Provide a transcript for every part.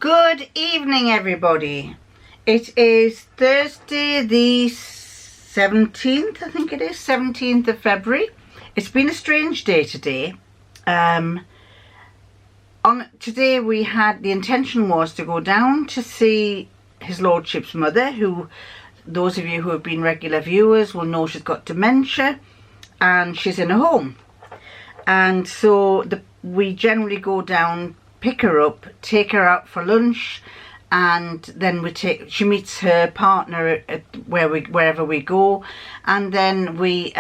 Good evening, everybody. It is Thursday the 17th, I think it is, 17th of February. It's been a strange day today. Today we had, the intention was to go down to see His Lordship's mother, who, those of you who have been regular viewers will know she's got dementia and she's in a home. And so we generally go down, pick her up, take her out for lunch, and then she meets her partner at wherever we go, and then we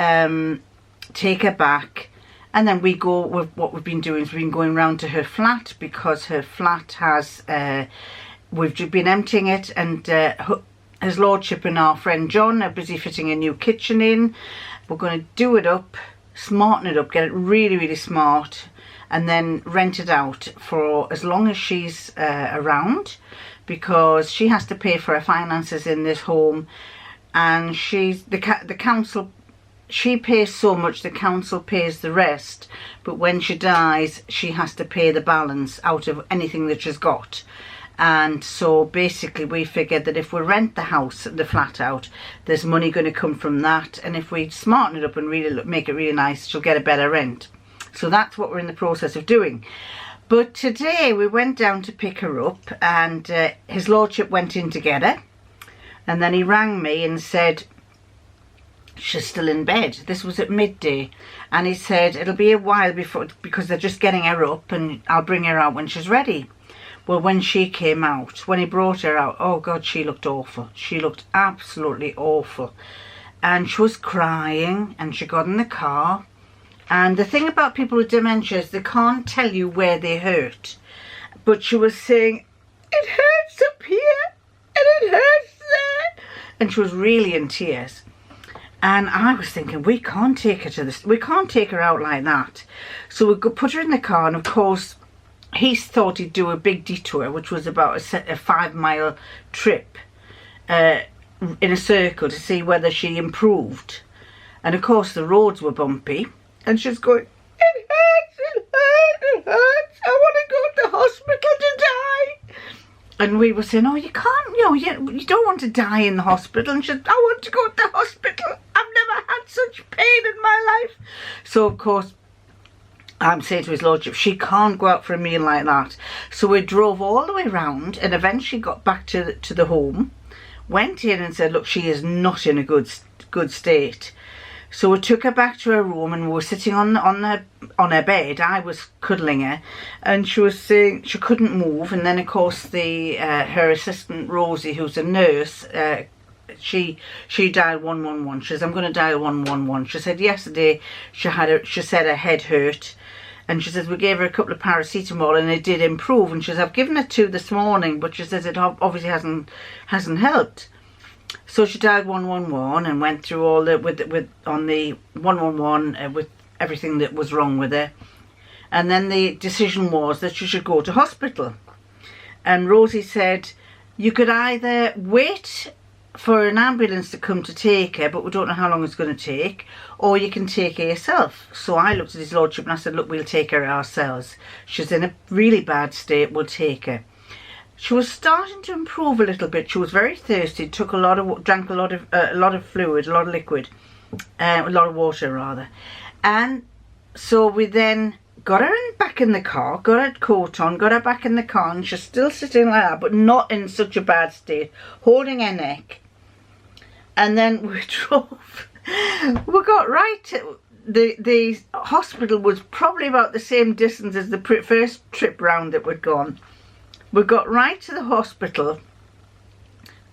take her back, and then we go with what we've been doing is we've been going round to her flat, because her flat has we've been emptying it, and His Lordship and our friend John are busy fitting a new kitchen in. We're going to do it up, smarten it up, get it really smart, and then rent it out for as long as she's around, because she has to pay for her finances in this home, and the council, she pays so much, the council pays the rest, but when she dies she has to pay the balance out of anything that she's got. And so basically we figured that if we rent the house, the flat out, there's money going to come from that, and if we smarten it up and really make it really nice, she'll get a better rent. So that's what we're in the process of doing. But today we went down to pick her up, and His Lordship went in to get her, and then he rang me and said she's still in bed. This was at midday, and he said it'll be a while before, because they're just getting her up, and I'll bring her out when she's ready. Well, when she came out, when he brought her out, oh God, she looked awful. She looked absolutely awful. And she was crying, and she got in the car. And the thing about people with dementia is they can't tell you where they hurt. But she was saying, it hurts up here, and it hurts there. And she was really in tears. And I was thinking, we can't take her to this, we can't take her out like that. So we put her in the car, and of course, he thought he'd do a big detour, which was about a 5-mile trip in a circle to see whether she improved. And of course the roads were bumpy, and she's going, it hurts, it hurts, it hurts, I want to go to the hospital to die. And we were saying, oh, you can't, you don't want to die in the hospital. And she said, I want to go to the hospital, I've never had such pain in my life. So of course I'm saying to His Lordship, she can't go out for a meal like that. So we drove all the way round, and eventually got back to the home, went in and said, look, she is not in a good state. So we took her back to her room, and we were sitting on her bed. I was cuddling her, and she was saying she couldn't move. And then of course her assistant Rosie, who's a nurse, she dialed 111. She says, I'm going to dial 111. She said yesterday she said her head hurt, and she says we gave her a couple of paracetamol and it did improve. And she says, I've given her 2 this morning, but she says it obviously hasn't helped. So she dialed 111 and went through all on the 111 with everything that was wrong with her. And then the decision was that she should go to hospital. And Rosie said, you could either wait for an ambulance to come to take her, but we don't know how long it's going to take, or you can take her yourself. So I looked at His Lordship and I said, look, we'll take her ourselves. She's in a really bad state, we'll take her. She was starting to improve a little bit. She was very thirsty, drank a lot of fluid, a lot of liquid, a lot of water rather. And so we then got her back in the car, got her coat on, got her back in the car, and she's still sitting like that, but not in such a bad state, holding her neck. And then we drove. We got right to the hospital was probably about the same distance as the first trip round that we'd gone. We got right to the hospital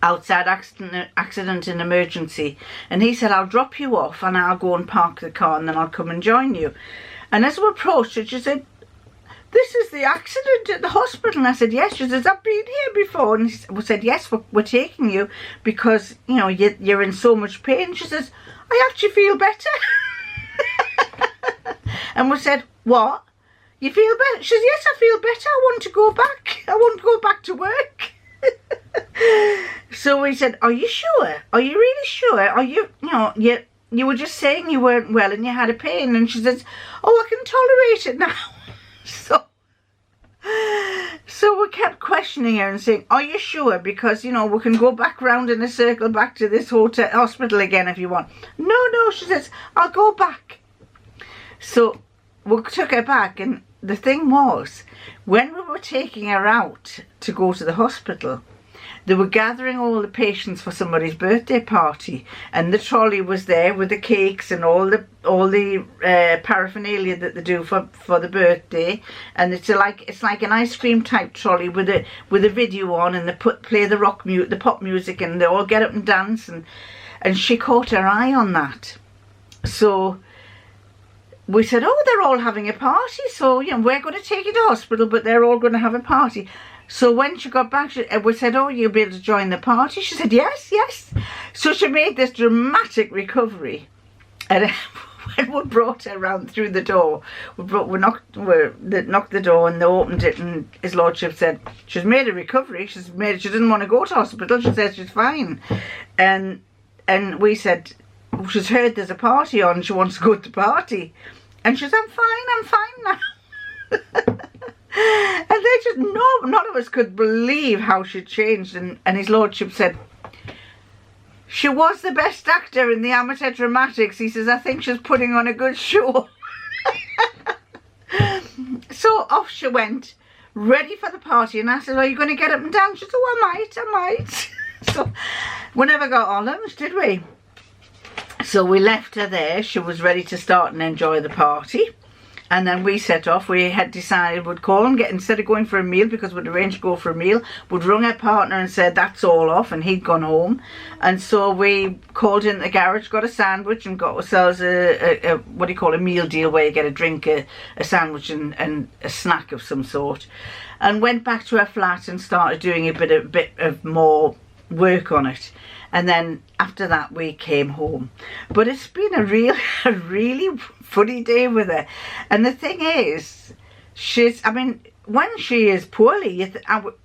outside accident and emergency, and he said, I'll drop you off and I'll go and park the car, and then I'll come and join you. And as we approached it, she said, this is the accident at the hospital. And I said, yes. She says, I've been here before. And we said, yes, we're taking you because, you're in so much pain. She says, I actually feel better. And we said, what? You feel better? She says, yes, I feel better. I want to go back. I want to go back to work. So we said, are you sure? Are you really sure? Are you, you were just saying you weren't well and you had a pain. And she says, oh, I can tolerate it now. So we kept questioning her and saying, are you sure? Because, you know, we can go back round in a circle back to this hospital again if you want. No, she says, I'll go back. So we took her back, and the thing was, when we were taking her out to go to the hospital, they were gathering all the patients for somebody's birthday party, and the trolley was there with the cakes and all the paraphernalia that they do for the birthday. And it's like an ice cream type trolley with a video on, and they play the pop music, and they all get up and dance. And she caught her eye on that. So we said, oh, they're all having a party, so you know, we're going to take you to hospital, but they're all going to have a party. So when she got back, we said, oh, you'll be able to join the party? She said, yes. So she made this dramatic recovery. And when we brought her round through the door, they knocked the door, and they opened it, and his lordship said, she's made a recovery. She didn't want to go to hospital. She said she's fine. And we said, she's heard there's a party on, she wants to go to the party. And she said, I'm fine now. And they just, none of us could believe how she changed. And his lordship said, she was the best actor in the amateur dramatics. He says, I think she's putting on a good show. So off she went, ready for the party. And I said, are you going to get up and dance? She said, oh, I might. So we never got on lunch, did we? So we left her there. She was ready to start and enjoy the party. And then we set off. We had decided we'd call and instead of going for a meal, because we'd arranged to go for a meal, we'd rung her partner and said that's all off, and he'd gone home. And so we called in the garage, got a sandwich, and got ourselves a what do you call, a meal deal, where you get a drink, a sandwich and a snack of some sort. And went back to her flat and started doing a bit of more work on it. And then after that we came home. But it's been a really funny day with her. And the thing is, when she is poorly,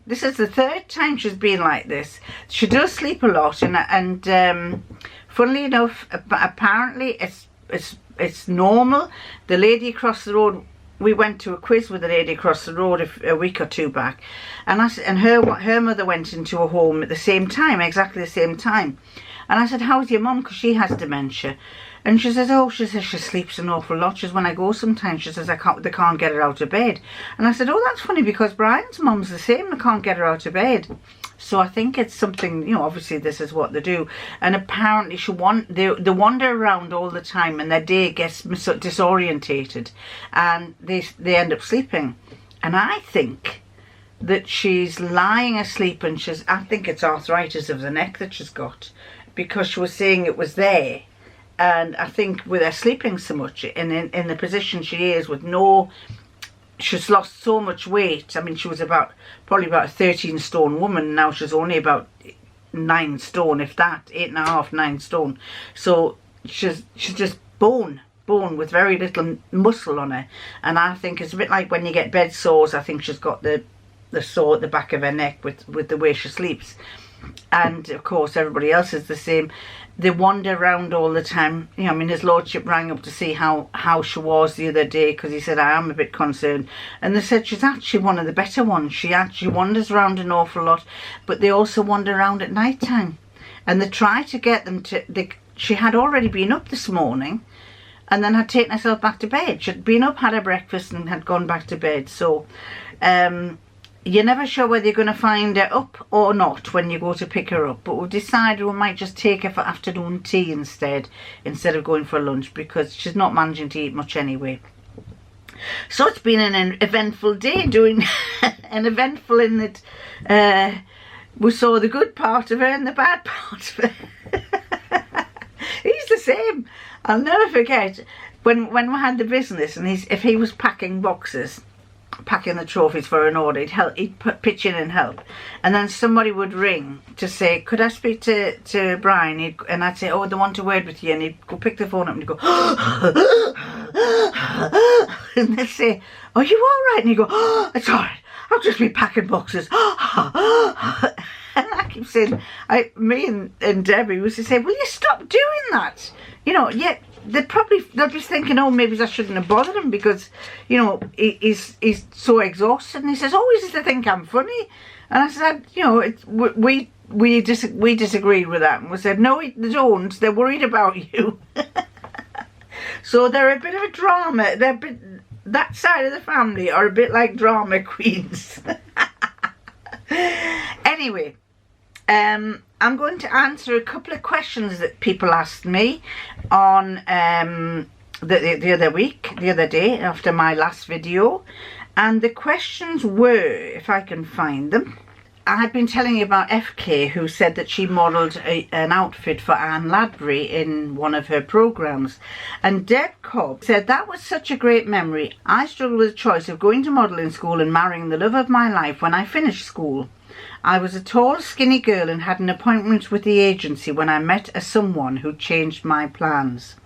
this is the third time she's been like this. She does sleep a lot, and funnily enough, apparently it's normal. The lady across the road, we went to a quiz with a lady across the road a week or two back, and her mother went into a home at the same time, exactly the same time. And I said, how's your mum? Because she has dementia. And she says, oh, she sleeps an awful lot. She says, when I go sometimes, she says, they can't get her out of bed. And I said, oh, that's funny, because Brian's mum's the same. They can't get her out of bed. So I think it's something, you know, obviously this is what they do. And apparently they wander around all the time, and their day gets disorientated, and they end up sleeping. And I think that she's lying asleep, and I think it's arthritis of the neck that she's got, because she was saying it was there. And I think with her sleeping so much, and in the position she is, she's lost so much weight. I mean, she was probably about a 13 stone woman. Now she's only about 9 stone, if that, 8.5, 9 stone. So she's just bone with very little muscle on her. And I think it's a bit like when you get bed sores. I think she's got the sore at the back of her neck with the way she sleeps. And of course everybody else is the same. They wander around all the time. You know, I mean, his lordship rang up to see how she was the other day, because he said, I am a bit concerned. And they said she's actually one of the better ones. She actually wanders around an awful lot, but they also wander around at night time. And they try to get them she had already been up this morning, and then had taken herself back to bed. She'd been up, had her breakfast, and had gone back to bed. So you're never sure whether you're going to find her up or not when you go to pick her up. But we've decided we might just take her for afternoon tea instead of going for lunch, because she's not managing to eat much anyway. So it's been an eventful day, doing an eventful in that we saw the good part of her and the bad part of her. He's the same. I'll never forget when we had the business, and if he was packing boxes, packing the trophies for an order, he'd pitch in and help, and then somebody would ring to say, could I speak to Brian? And I'd say, oh, they want a word with you, and he'd go pick the phone up and he'd go and they'd say, are you all right? And he'd go, oh, it's all right, I'll just be packing boxes. And I keep saying, me and Debbie used to say, will you stop doing that? You know, they'll be thinking, oh, maybe I shouldn't have bothered him because, you know, he's so exhausted. And he says, oh, he used to think I'm funny. And I said, you know, we disagreed with that, and we said, no, they don't. They're worried about you. So they're a bit of a drama. That side of the family are a bit like drama queens. Anyway, I'm going to answer a couple of questions that people asked me on the other day after my last video. And the questions were, if I can find them, I had been telling you about FK, who said that she modelled an outfit for Anne Ladbury in one of her programmes. And Deb Cobb said, that was such a great memory. I struggled with the choice of going to modelling school and marrying the love of my life when I finished school. I was a tall, skinny girl and had an appointment with the agency when I met someone who changed my plans.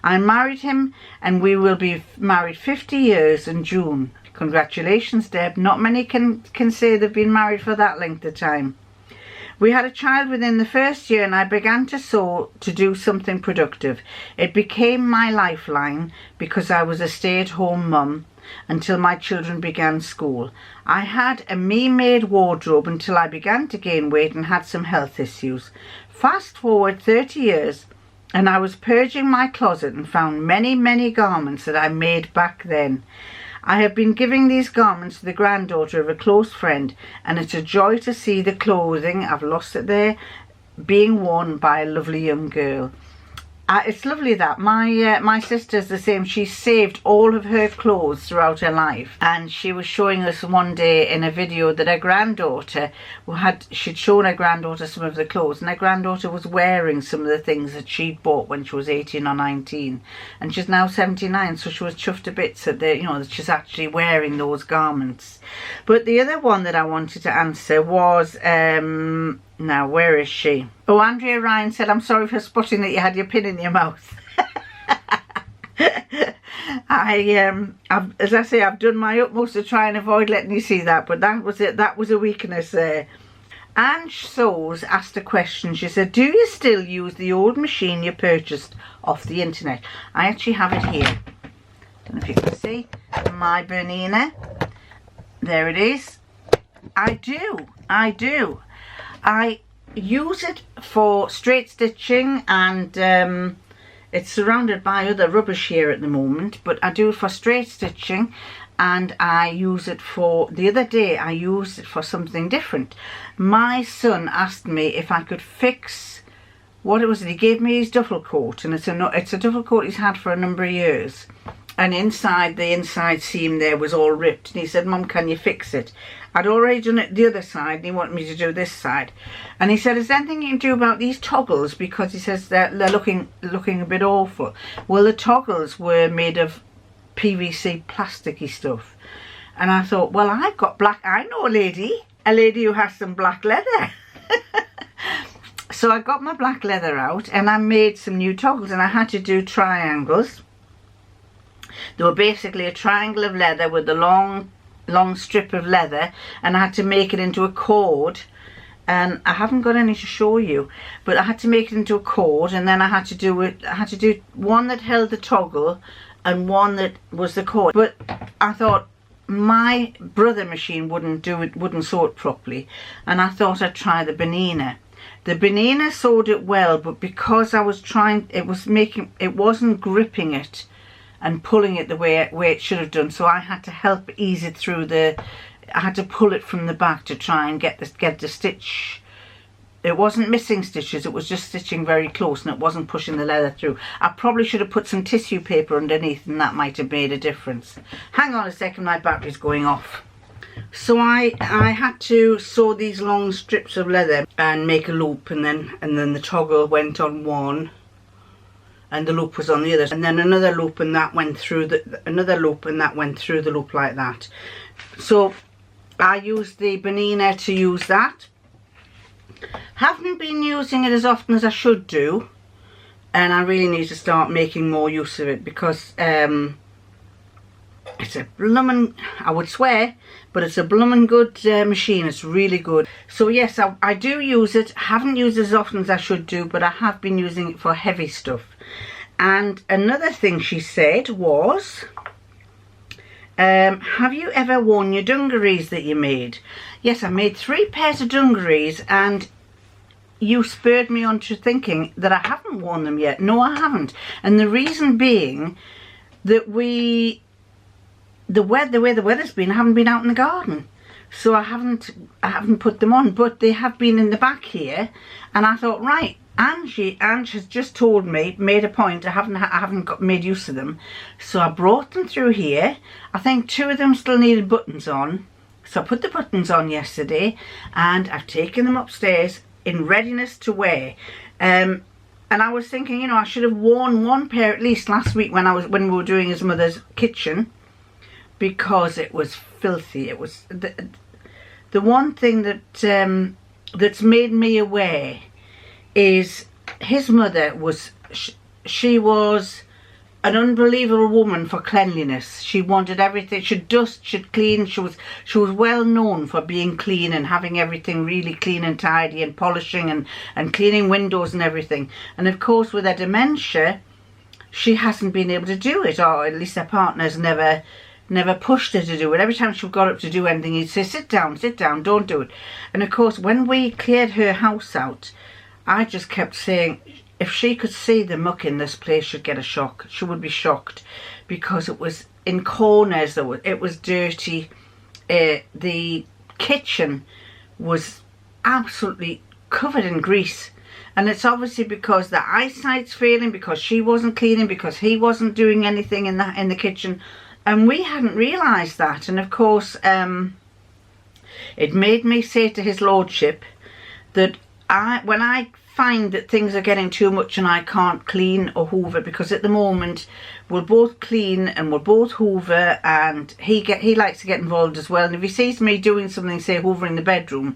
I married him and we will be married 50 years in June. Congratulations, Deb. Not many can say they've been married for that length of time. We had a child within the first year and I began to sew to do something productive. It became my lifeline because I was a stay-at-home mum until my children began school. I had a me-made wardrobe until I began to gain weight and had some health issues. Fast forward 30 years and I was purging my closet and found many, many garments that I made back then. I have been giving these garments to the granddaughter of a close friend, and it's a joy to see the clothing, I've lost it there, being worn by a lovely young girl. It's lovely that my sister's the same. She saved all of her clothes throughout her life, and she was showing us one day in a video that her granddaughter she'd shown her granddaughter some of the clothes, and her granddaughter was wearing some of the things that she'd bought when she was 18 or 19, and she's now 79, so she was chuffed to bits that that she's actually wearing those garments. But the other one that I wanted to answer was now, where is she? Oh, Andrea Ryan said, I'm sorry for spotting that you had your pin in your mouth. As I say, I've done my utmost to try and avoid letting you see that, but that was it. That was a weakness there. Ange Sows asked a question. She said, do you still use the old machine you purchased off the internet? I actually have it here. I don't know if you can see. My Bernina. There it is. I do. I use it for straight stitching, and it's surrounded by other rubbish here at the moment, but I do it for straight stitching, and I use it for, the other day I used it for something different. My son asked me if I could fix, what it was, he gave me his duffel coat, and it's a duffel coat he's had for a number of years, and the inside seam there was all ripped, and he said, Mum, can you fix it? I'd already done it the other side, and he wanted me to do this side. And he said, is there anything you can do about these toggles? Because he says they're looking a bit awful. Well, the toggles were made of PVC plasticky stuff. And I thought, well, I've got black, I know a lady who has some black leather. So I got my black leather out and I made some new toggles, and I had to do triangles. They were basically a triangle of leather with a long strip of leather, and I had to make it into a cord, and I haven't got any to show you, but I had to make it into a cord, and then I had to do one that held the toggle and one that was the cord. But I thought my brother machine wouldn't sew it properly, and I thought I'd try the Bernina. The Bernina sewed it well, but because I was trying, it wasn't gripping it and pulling it the way it should have done, so I had to help ease it through I had to pull it from the back to try and get the stitch. It wasn't missing stitches, it was just stitching very close, and it wasn't pushing the leather through. I probably should have put some tissue paper underneath, and that might have made a difference. Hang on a second, my battery's going off. So I had to sew these long strips of leather and make a loop, and then the toggle went on one, and the loop was on the other, and then another loop, and that went through another loop, and that went through the loop like that. So I used the Bernina to use that. Haven't been using it as often as I should do, and I really need to start making more use of it, because it's a bloomin', I would swear, but it's a bloomin' good machine. It's really good. So yes, I do use it. Haven't used it as often as I should do, but I have been using it for heavy stuff. And another thing she said was, have you ever worn your dungarees that you made? Yes, I made 3 pairs of dungarees, and you spurred me on to thinking that I haven't worn them yet. No, I haven't. And the reason being that the way the weather's been, I haven't been out in the garden. So I haven't put them on, but they have been in the back here, and I thought, right, Ange has just told me, made a point, I haven't made use of them, so I brought them through here. I think 2 of them still needed buttons on, so I put the buttons on yesterday, and I've taken them upstairs in readiness to wear. And I was thinking, you know, I should have worn 1 pair at least last week when we were doing his mother's kitchen, because it was filthy. It was the one thing that that's made me aware is his mother was, she was an unbelievable woman for cleanliness. She wanted everything, she'd dust, she'd clean. She was well known for being clean and having everything really clean and tidy, and polishing and cleaning windows and everything. And of course with her dementia, she hasn't been able to do it, or at least her partner's never pushed her to do it. Every time she got up to do anything, he'd say, sit down, don't do it. And of course when we cleared her house out, I just kept saying, if she could see the muck in this place, she'd get a shock. She would be shocked, because it was in corners, it was dirty. The kitchen was absolutely covered in grease, and it's obviously because the eyesight's failing, because she wasn't cleaning, because he wasn't doing anything in the kitchen, and we hadn't realised that. And of course it made me say to his lordship that when I find that things are getting too much and I can't clean or hoover, because at the moment we'll both clean and we'll both hoover, and he likes to get involved as well. And if he sees me doing something, say hoovering the bedroom,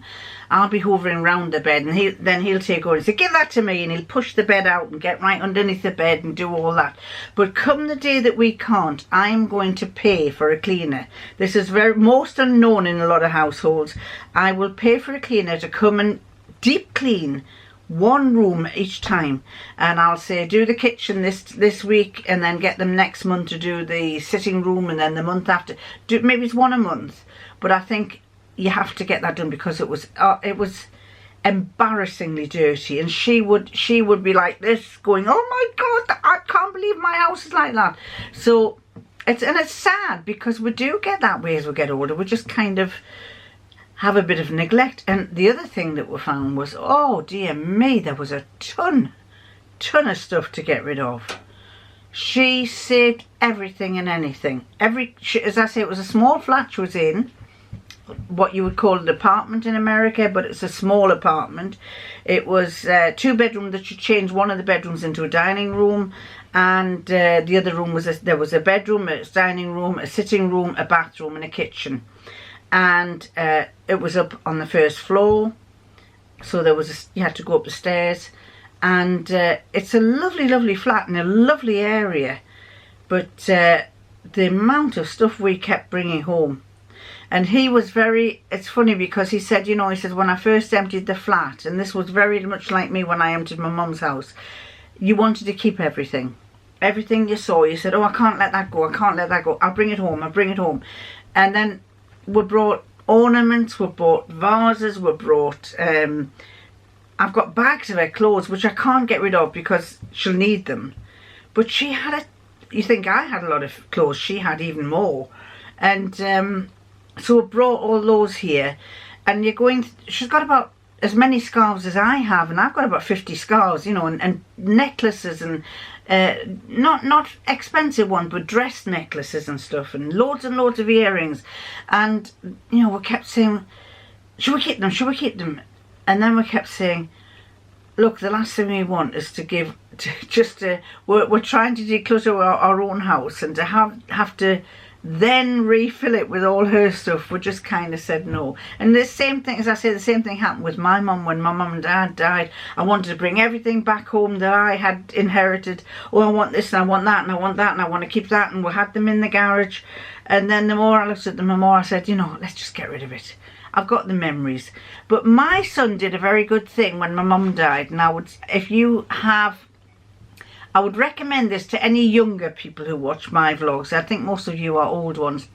I'll be hoovering round the bed, and then he'll take over and say, give that to me, and he'll push the bed out and get right underneath the bed and do all that. But come the day that we can't, I'm going to pay for a cleaner. This is most unknown in a lot of households. I will pay for a cleaner to come and deep clean 1 room each time, and I'll say do the kitchen this week, and then get them next month to do the sitting room, and then the month after maybe it's 1 a month. But I think you have to get that done, because it was embarrassingly dirty, and she would be like this, going, oh my God, I can't believe my house is like that. So it's sad, because we do get that way as we get older. We just kind of have a bit of neglect. And the other thing that we found was, oh dear me, there was a ton of stuff to get rid of. She saved everything and anything. As I say, it was a small flat she was in, what you would call an apartment in America, but it's a small apartment. It was 2 bedroom that she changed one of the bedrooms into a dining room, and the other room was there was a bedroom, a dining room, a sitting room, a bathroom and a kitchen. And it was up on the 1st floor, so you had to go up the stairs, and it's a lovely flat in a lovely area, but the amount of stuff we kept bringing home. And he was it's funny, because he said, you know, he says, when I first emptied the flat, and this was very much like me when I emptied my mum's house, you wanted to keep everything you saw. You said, oh, I can't let that go, I'll bring it home. And then we brought ornaments, we brought vases, we brought I've got bags of her clothes which I can't get rid of because she'll need them. But she had you think I had a lot of clothes, she had even more. And so we brought all those here, and she's got about as many scarves as I have, and I've got about 50 scarves, you know, and necklaces, and not expensive ones, but dress necklaces and stuff, and loads of earrings. And you know, we kept saying, should we keep them? And then we kept saying, look, the last thing we want is to give we're trying to declutter our own house, and to have to then refill it with all her stuff. We just kind of said no. And the same thing, as I say, the same thing happened with my mum. When my mum and dad died, I wanted to bring everything back home that I had inherited. Oh, I want this, and I want that, and I want that, and I want to keep that. And we had them in the garage. And then the more I looked at them, the more I said, you know, let's just get rid of it. I've got the memories. But my son did a very good thing when my mum died. Now, if you have I would recommend this to any younger people who watch my vlogs. I think most of you are old ones.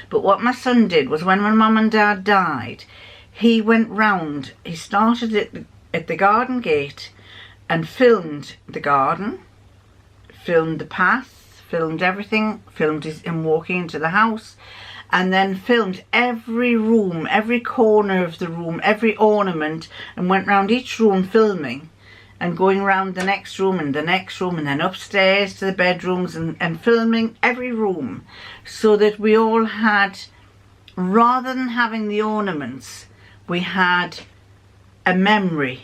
But what my son did was, when my mum and dad died, he went round, he started at the garden gate and filmed the garden, filmed the path, filmed everything, filmed him walking into the house, and then filmed every room, every corner of the room, every ornament, and went round each room filming, and going round the next room and the next room, and then upstairs to the bedrooms, and filming every room, so that we all had, rather than having the ornaments, we had a memory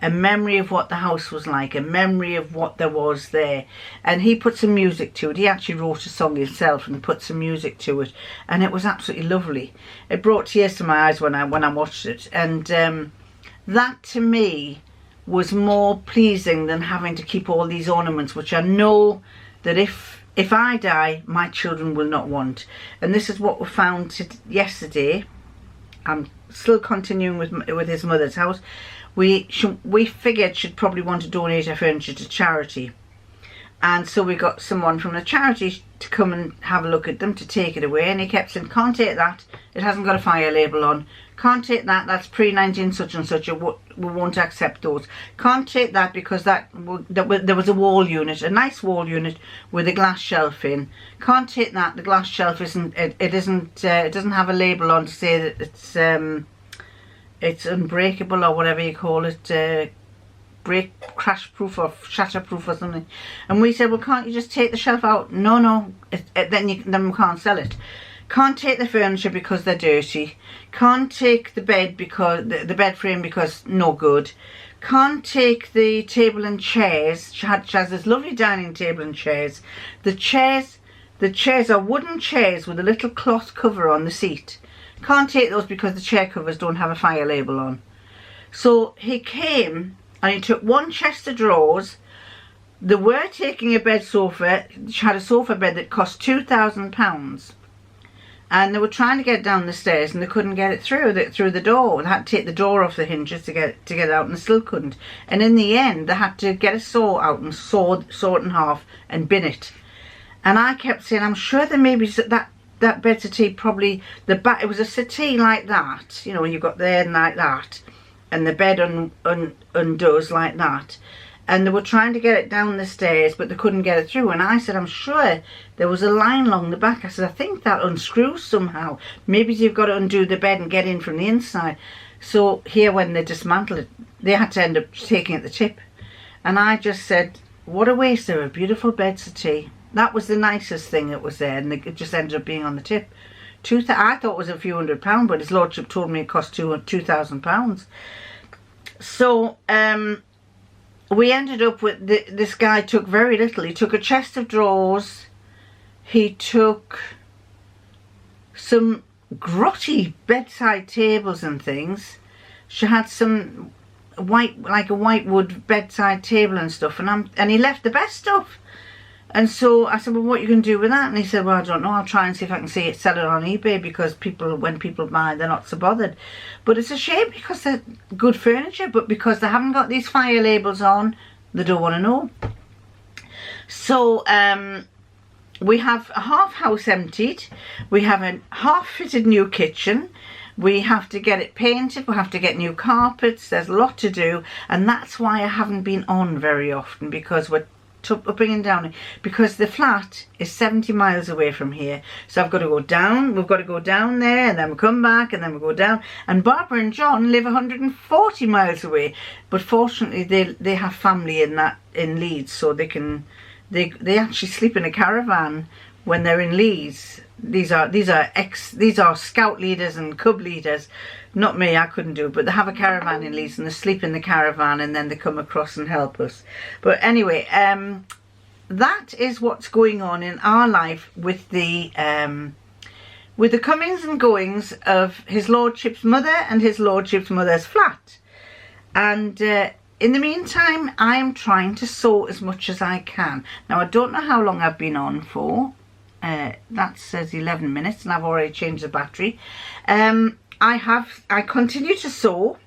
of what the house was like, a memory of what there was there. And he put some music to it. He actually wrote a song himself and put some music to it, and it was absolutely lovely. It brought tears to my eyes when I watched it, and that to me was more pleasing than having to keep all these ornaments, which I know that if I die, my children will not want. And this is what we found yesterday. I'm still continuing with his mother's house. We figured she'd probably want to donate her furniture to charity, and so we got someone from the charity to come and have a look at them, to take it away. And he kept saying, "Can't take that, it hasn't got a fire label on. Can't take that, that's pre-19 such and such, we won't accept those. Can't take that because there was a wall unit, a nice wall unit with a glass shelf in. Can't take that, the glass shelf it doesn't have a label on to say that it's unbreakable, or whatever you call it, crash proof or shatter proof or something." And we said, "Well, can't you just take the shelf out?" "No, then we can't sell it. Can't take the furniture because they're dirty. Can't take the bed because the bed frame because no good. Can't take the table and chairs." She has this lovely dining table and chairs. The chairs are wooden chairs with a little cloth cover on the seat. Can't take those because the chair covers don't have a fire label on. So he came and he took one chest of drawers. They were taking a bed sofa. She had a sofa bed that cost £2,000. And they were trying to get down the stairs and they couldn't get it through the door. They had to take the door off the hinges to get it out, and they still couldn't. And in the end, they had to get a saw out and saw it in half and bin it. And I kept saying, "I'm sure there may be that bed settee, probably the back." It was a settee like that, you know, you got there and like that, and the bed undoes like that. And they were trying to get it down the stairs, but they couldn't get it through. And I said, "I'm sure there was a line along the back." I said, "I think that unscrews somehow. Maybe you've got to undo the bed and get in from the inside." So here, when they dismantled it, they had to end up taking it the tip. And I just said, what a waste of a beautiful bed settee. That was the nicest thing that was there, and it just ended up being on the tip. I thought it was a few £100, but his lordship told me it cost £2,000. So we ended up with this guy took very little. He took a chest of drawers. He took some grotty bedside tables and things. She had some like a whitewood bedside table and stuff, and he left the best stuff. And so I said, "Well, what are you going to do with that?" And he said, "Well, I don't know. I'll try and see if I can sell it on eBay, because when people buy, they're not so bothered." But it's a shame, because they're good furniture, but because they haven't got these fire labels on, they don't want to know. So we have a half house emptied. We have a half fitted new kitchen. We have to get it painted. We have to get new carpets. There's a lot to do, and that's why I haven't been on very often, because we're up and down, because the flat is 70 miles away from here. So I've got to go down, we've got to go down there, and then we come back, and then we go down. And Barbara and John live 140 miles away, but fortunately they have family in Leeds, so they actually sleep in a caravan when they're in Leeds. These are scout leaders and cub leaders. Not me, I couldn't do it, but they have a caravan in Leeds and they sleep in the caravan, and then they come across and help us. But anyway, that is what's going on in our life with the comings and goings of his lordship's mother and his lordship's mother's flat. And in the meantime, I am trying to sew as much as I can. Now, I don't know how long I've been on for. That says 11 minutes, and I've already changed the battery. I continue to sew.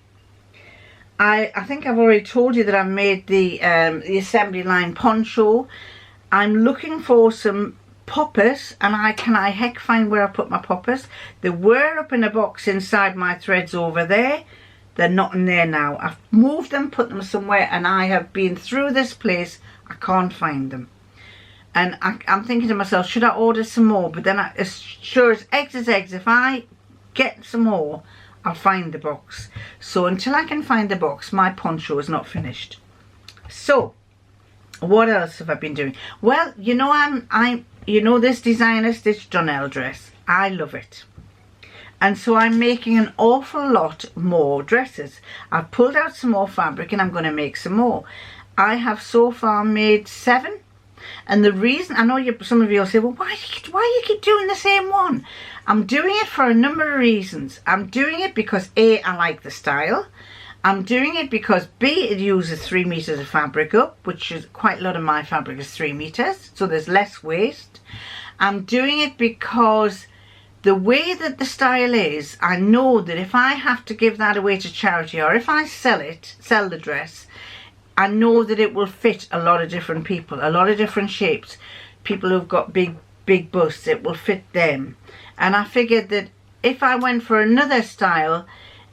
I think I've already told you that I've made the assembly line poncho. I'm looking for some poppers, and I heck find where I put my poppers. They were up in a box inside my threads over there. They're not in there now. I've moved them, put them somewhere, and I have been through this place. I can't find them. And I'm thinking to myself, should I order some more? But then as sure as eggs is eggs, if I get some more, I'll find the box. So until I can find the box, my poncho is not finished. So what else have I been doing? Well, you know, you know this designer stitch donelle dress. I love it. And so I'm making an awful lot more dresses. I've pulled out some more fabric and I'm going to make some more. I have so far made 7. And the reason, I know some of you will say, well, why you keep doing the same one? I'm doing it for a number of reasons. I'm doing it because A, I like the style. I'm doing it because B, it uses 3 meters of fabric up, which is quite a lot of my fabric is 3 meters. So there's less waste. I'm doing it because the way that the style is, I know that if I have to give that away to charity, or if I sell the dress, I know that it will fit a lot of different people, a lot of different shapes. People who've got big busts, it will fit them. And I figured that if I went for another style,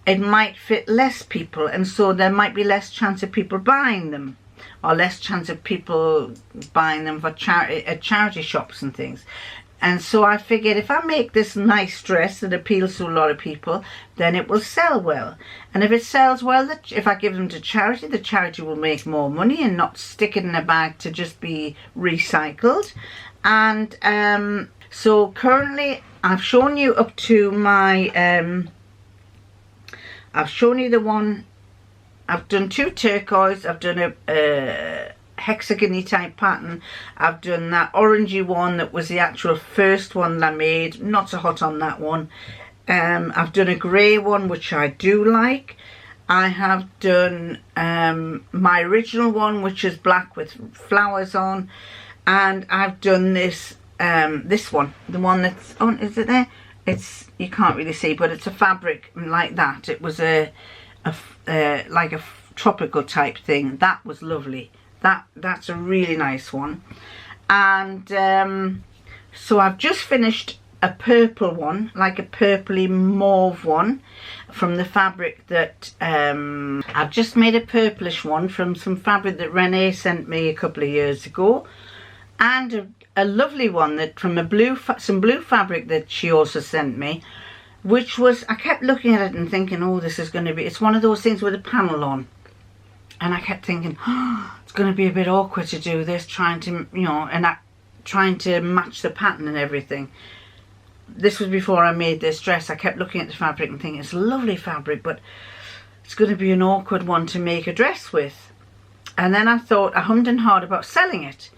it might fit less people, and so there might be less chance of people buying them, or less chance of people buying them for at charity shops and things. And so I figured if I make this nice dress that appeals to a lot of people, then it will sell well. And if it sells well, if I give them to charity, the charity will make more money and not stick it in a bag to just be recycled. And so currently I've shown you up to my, I've shown you the one, I've done 2 turquoise, I've done a hexagony type pattern. I've done that orangey one that was the actual first one that I made. Not so hot on that one. I've done a grey one, which I do like. I have done my original one, which is black with flowers on, and I've done this this one, the one that's on. Is it there? It's, you can't really see, but it's a fabric like that. It was like a tropical type thing. That was lovely. That's a really nice one. And so I've just finished a purple one, like a purpley mauve one from the fabric that I've just made a purplish one from some fabric that Renee sent me a couple of years ago, and a lovely one that from some blue fabric that she also sent me, which was, I kept looking at it and thinking, oh, this is going to be, it's one of those things with a panel on. And I kept thinking, oh, it's going to be a bit awkward to do this, trying to, you know, and trying to match the pattern and everything. This was before I made this dress. I kept looking at the fabric and thinking, it's lovely fabric, but it's going to be an awkward one to make a dress with. And then I thought, I hummed and hawed about selling it.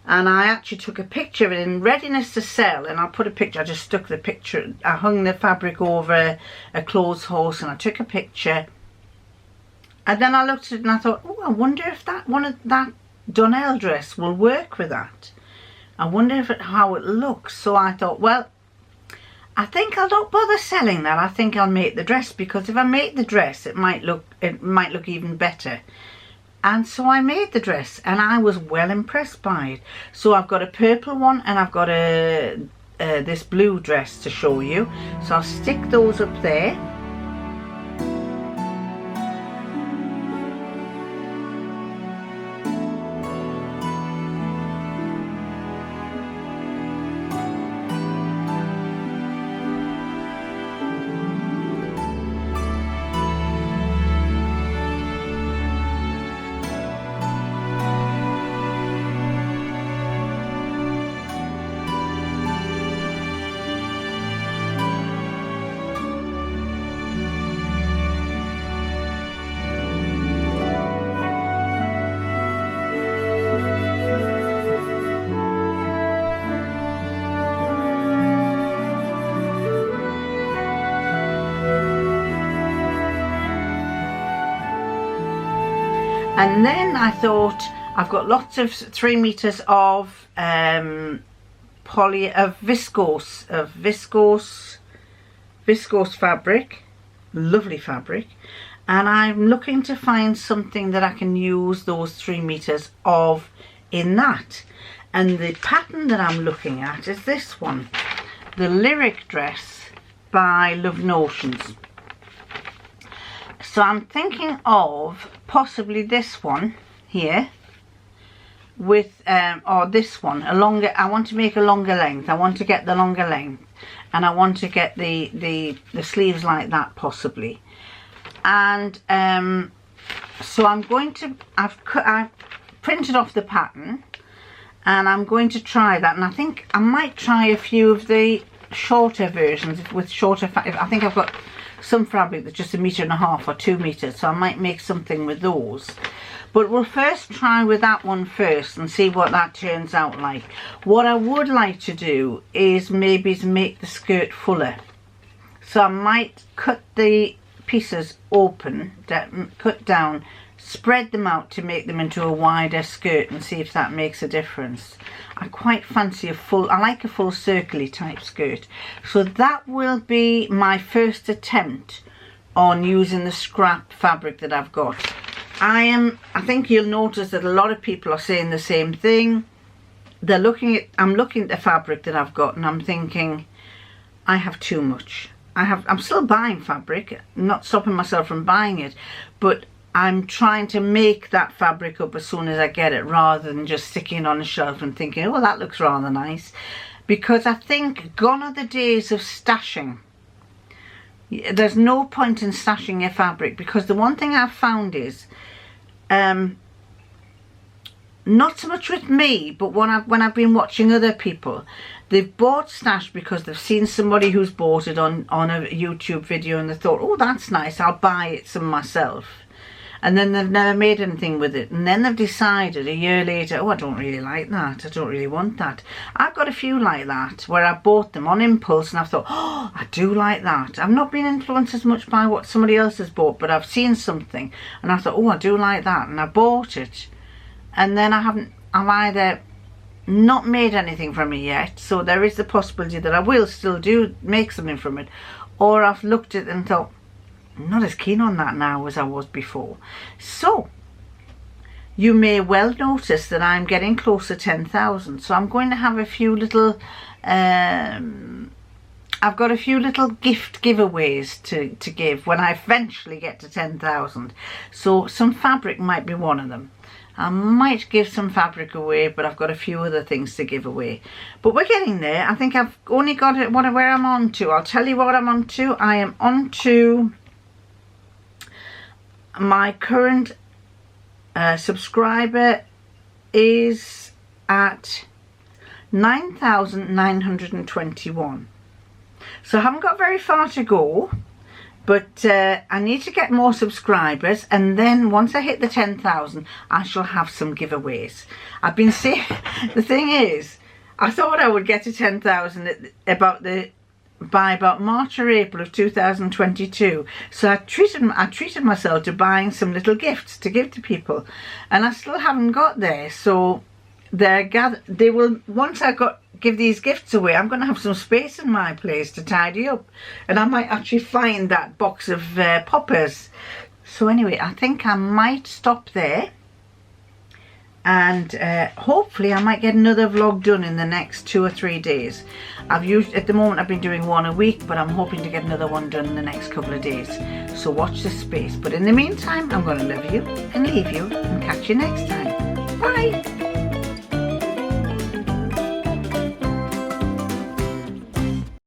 And I actually took a picture of it in readiness to sell. And I'll put a picture, I just stuck the picture, I hung the fabric over a clothes horse and I took a picture. And then I looked at it and I thought, oh, I wonder if that donelle dress will work with that. I wonder how it looks. So I thought, well, I think I'll not bother selling that. I think I'll make the dress, because if I make the dress, it might look even better. And so I made the dress, and I was well impressed by it. So I've got a purple one, and I've got this blue dress to show you. So I'll stick those up there. And then I thought, I've got lots of 3 meters of viscose fabric, lovely fabric, and I'm looking to find something that I can use those 3 meters of in that. And the pattern that I'm looking at is this one, the Lyric Dress by Love Notions. So I'm thinking of possibly this one here with or this one, a longer. I want to make a longer length. I want to get the longer length, and I want to get the sleeves like that possibly. And so I'm going to, I've printed off the pattern, and I'm going to try that. And I think I might try a few of the shorter versions with shorter I think I've got some fabric that's just 1.5 meters or 2 meters, so I might make something with those. But we'll first try with that one first and see what that turns out like. What I would like to do is maybe make the skirt fuller. So I might cut the pieces open, cut down, spread them out to make them into a wider skirt and see if that makes a difference. I quite fancy I like a full circly type skirt. So that will be my first attempt on using the scrap fabric that I've got. I think you'll notice that a lot of people are saying the same thing. I'm looking at the fabric that I've got and I'm thinking, I have too much. I'm still buying fabric, not stopping myself from buying it, but I'm trying to make that fabric up as soon as I get it, rather than just sticking it on a shelf and thinking, oh, that looks rather nice. Because I think gone are the days of stashing. There's no point in stashing your fabric, because the one thing I've found is, not so much with me, but when I've been watching other people, they've bought stash because they've seen somebody who's bought it on a YouTube video and they thought, oh, that's nice, I'll buy it some myself. And then they've never made anything with it. And then they've decided a year later, oh, I don't really like that. I don't really want that. I've got a few like that where I bought them on impulse and I thought, oh, I do like that. I've not been influenced as much by what somebody else has bought, but I've seen something and I thought, oh, I do like that. And I bought it. And then I've either not made anything from it yet, so there is the possibility that I will still make something from it, or I've looked at it and thought, I'm not as keen on that now as I was before. So you may well notice that I'm getting close to 10,000, so I'm going to have a few little I've got a few little gift giveaways to give when I eventually get to 10,000. So some fabric might be one of them. I might give some fabric away, but I've got a few other things to give away. But we're getting there. I think I've only got it where I'm on to. I'll tell you what I'm on to. I am on to my current subscriber is at 9,921. So I haven't got very far to go. But I need to get more subscribers, and then once I hit the 10,000, I shall have some giveaways. I've been saying, the thing is, I thought I would get to 10,000 by about March or April of 2022. So I treated myself to buying some little gifts to give to people, and I still haven't got there. So they will, once I give these gifts away, I'm going to have some space in my place to tidy up, and I might actually find that box of poppers. So anyway, I think I might stop there, and hopefully I might get another vlog done in the next 2 or 3 days. At the moment I've been doing one a week, but I'm hoping to get another one done in the next couple of days. So watch this space. But in the meantime, I'm going to love you and leave you and catch you next time. Bye.